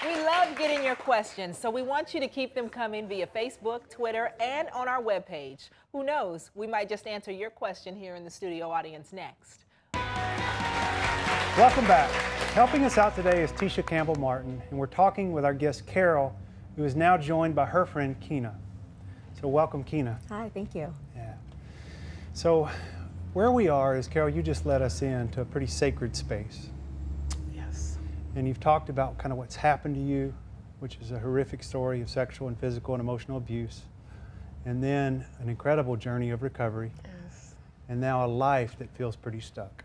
We love getting your questions, so we want you to keep them coming via Facebook, Twitter, and on our webpage. Who knows, we might just answer your question here in the studio audience next. Welcome back. Helping us out today is Tisha CampbellMartin, and we're talking with our guest Carol, who is now joined by her friend Kina. So welcome, Kina. Hi, thank you. Yeah. So where we are is, Carol, you just led us into a pretty sacred space. Yes. And you've talked about kind of what's happened to you, which is a horrific story of sexual and physical and emotional abuse, and then an incredible journey of recovery, Yes. and now a life that feels pretty stuck.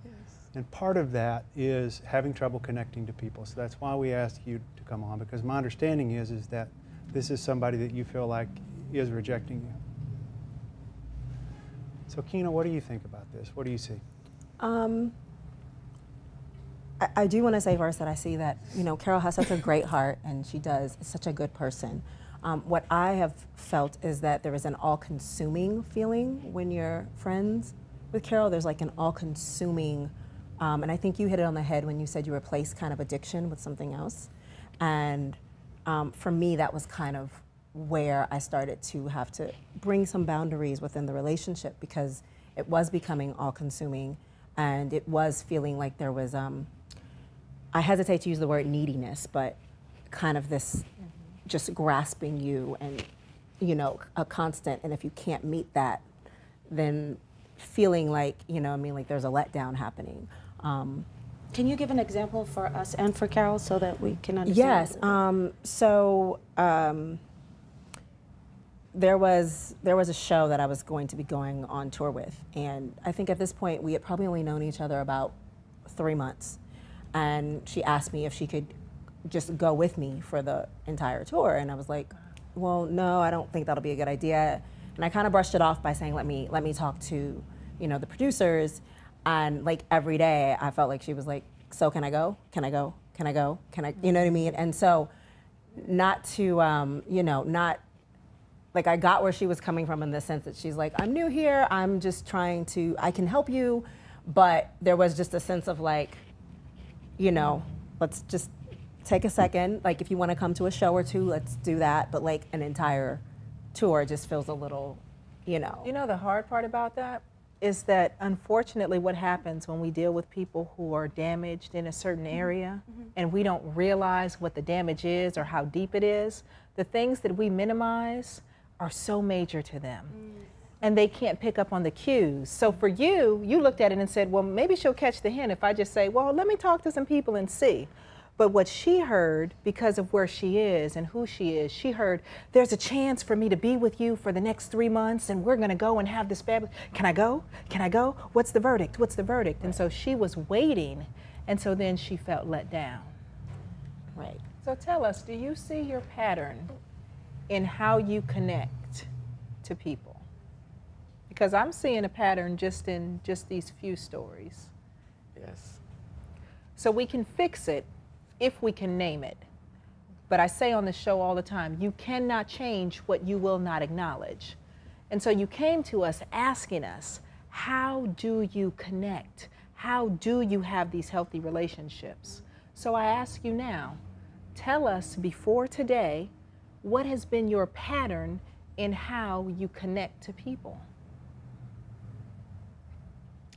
Yes. And part of that is having trouble connecting to people. So that's why we asked you to come on, because my understanding is that this is somebody that you feel like is rejecting you. So Kina, what do you think about this? What do you see? I do want to say first that I see that, you know, Carol has such a great heart and she is such a good person. What I have felt is that there is an all-consuming feeling when you're friends with Carol. There's like an all-consuming, and I think you hit it on the head when you said you replaced kind of addiction with something else. And for me, that was kind of where I started to have to bring some boundaries within the relationship, because it was becoming all-consuming and it was feeling like there was, I hesitate to use the word neediness, but kind of this just grasping you and, you know, a constant, and if you can't meet that, then feeling like, you know, I mean, like there's a letdown happening. Can you give an example for us and for Carol so that we can understand? Yes. There was a show that I was going to be going on tour with, and I think at this point we had probably only known each other about 3 months, and she asked me if she could just go with me for the entire tour, and I was like, well, no, I don't think that'll be a good idea, and I kind of brushed it off by saying, let me talk to, you know, the producers. And like every day I felt like she was like, so can I go? Can I go? Can I go? Can I, you know what I mean? And so not to, you know, not, like I got where she was coming from in the sense that she's like, I'm new here, I'm just trying to, I can help you. But there was just a sense of like, you know, let's just take a second. Like if you want to come to a show or two, let's do that. But like an entire tour just feels a little, you know. You know the hard part about that is that unfortunately what happens when we deal with people who are damaged in a certain area and we don't realize what the damage is or how deep it is, the things that we minimize are so major to them. And they can't pick up on the cues. So for you, you looked at it and said, well, maybe she'll catch the hint if I just say, well, let me talk to some people and see. But what she heard, because of where she is and who she is, she heard, there's a chance for me to be with you for the next 3 months and we're gonna go and have this fabulous, can I go? Can I go? What's the verdict? What's the verdict? And so she was waiting, and so then she felt let down. Right. So tell us, do you see your pattern in how you connect to people? Because I'm seeing a pattern just in these few stories. Yes. So we can fix it if we can name it. But I say on the show all the time, you cannot change what you will not acknowledge. And so you came to us asking us, how do you connect? How do you have these healthy relationships? So I ask you now, tell us before today, what has been your pattern in how you connect to people?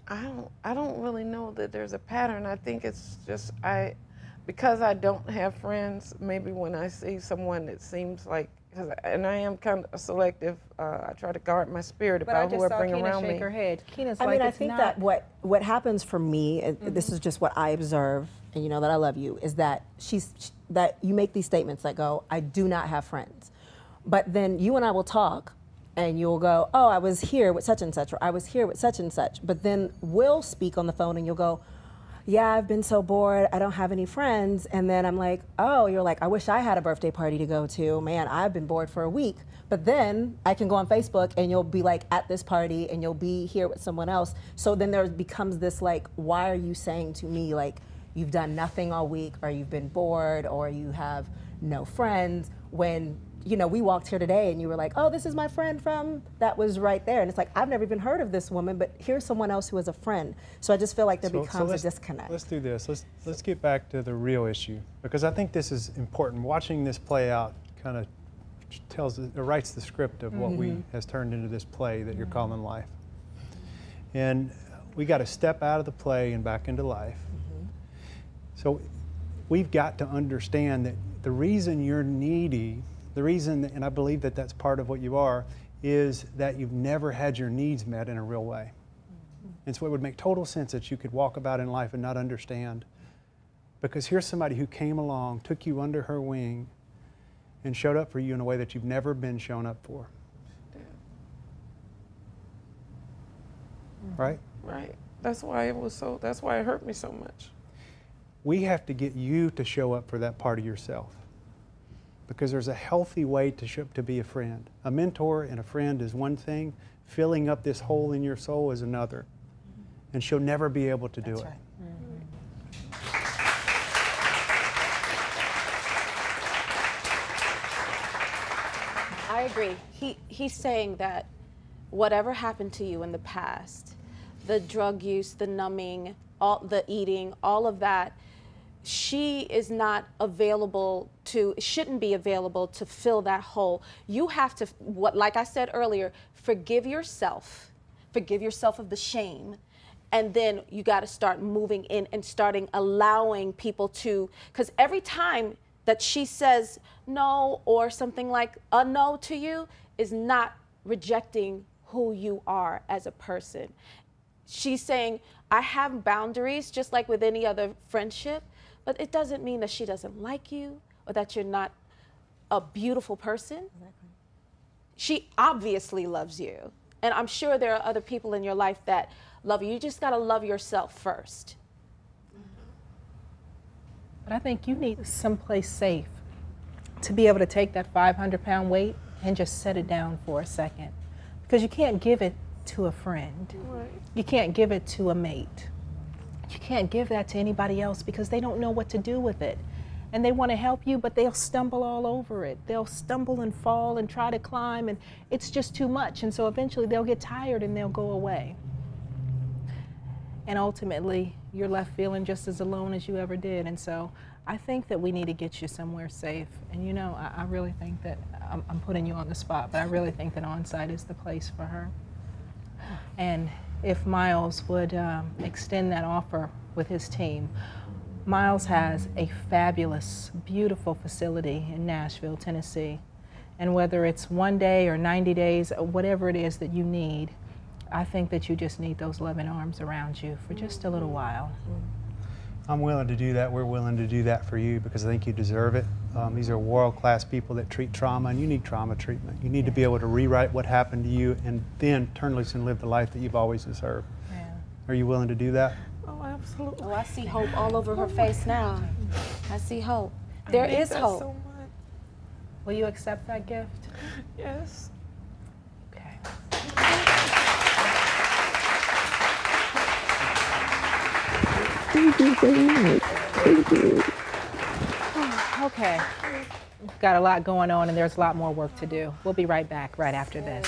I don't really know that there's a pattern. I think it's just because I don't have friends, maybe when I see someone that seems like, and I am kind of selective, I try to guard my spirit about who I bring around me. Shake her head. Kina's I like, mean, I it's think not. that what happens for me, and this is just what I observe, and you know that I love you, is that that you make these statements that go, I do not have friends. But then you and I will talk, and you'll go, oh, I was here with such and such, or I was here with such and such. But then we'll speak on the phone, and you'll go, yeah, I've been so bored, I don't have any friends. And then I'm like, oh, you're like, I wish I had a birthday party to go to. Man, I've been bored for a week. But then I can go on Facebook and you'll be like at this party and you'll be here with someone else. So then there becomes this like, why are you saying to me like, you've done nothing all week, or you've been bored, or you have no friends, when you know, we walked here today and you were like, oh, this is my friend from, that was right there. And it's like, I've never even heard of this woman, but here's someone else who is a friend. So I just feel like there becomes a disconnect. Let's do this. Let's get back to the real issue, because I think this is important. Watching this play out kind of writes the script of what has turned into this play that you're calling life. And we got to step out of the play and back into life. So we've got to understand that the reason you're needy, the reason, and I believe that that's part of what you are, is that you've never had your needs met in a real way. And so it would make total sense that you could walk about in life and not understand. Because here's somebody who came along, took you under her wing, and showed up for you in a way that you've never been shown up for. Right? Right. That's why it hurt me so much. We have to get you to show up for that part of yourself, because there's a healthy way to be a friend. A mentor and a friend is one thing. Filling up this hole in your soul is another. And she'll never be able to do it. Right. I agree. He's saying that whatever happened to you in the past, the drug use, the numbing, all the eating, all of that, she is not available to, shouldn't be available to fill that hole. You have to, like I said earlier, forgive yourself of the shame, and then you got to start moving in and starting allowing people to, because every time that she says no or something like a no to you is not rejecting who you are as a person. She's saying, I have boundaries just like with any other friendship, but it doesn't mean that she doesn't like you or that you're not a beautiful person. Exactly. She obviously loves you. And I'm sure there are other people in your life that love you. You just got to love yourself first. But I think you need someplace safe to be able to take that 500-pound weight and just set it down for a second. Because you can't give it to a friend. Right. You can't give it to a mate. You can't give that to anybody else because they don't know what to do with it. And they want to help you, but they'll stumble all over it. They'll stumble and fall and try to climb, and it's just too much. And so eventually they'll get tired and they'll go away. And ultimately, you're left feeling just as alone as you ever did. And so I think that we need to get you somewhere safe. And you know, I really think that, I'm putting you on the spot, but I really think that On-Site is the place for her. And if Miles would extend that offer with his team. Miles has a fabulous, beautiful facility in Nashville, Tennessee. And whether it's 1 day or 90 days, or whatever it is that you need, I think that you just need those loving arms around you for just a little while. I'm willing to do that. We're willing to do that for you because I think you deserve it. These are world-class people that treat trauma, and you need trauma treatment. You need to be able to rewrite what happened to you and then turn loose and live the life that you've always deserved. Yeah. Are you willing to do that? Oh, absolutely. Oh, I see hope all over her face now. I see hope. There is hope. So much. Will you accept that gift? Yes. Okay. Thank you so much. Thank you. Okay. We've got a lot going on and there's a lot more work to do. We'll be right back right after this.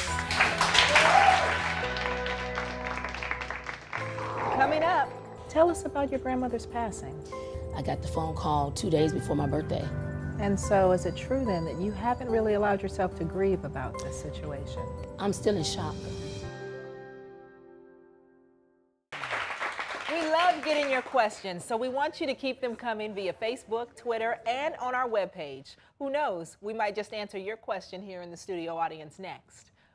Coming up, tell us about your grandmother's passing. I got the phone call 2 days before my birthday. And so is it true then that you haven't really allowed yourself to grieve about this situation? I'm still in shock. We love getting your questions, so we want you to keep them coming via Facebook, Twitter, and on our webpage. Who knows, we might just answer your question here in the studio audience next.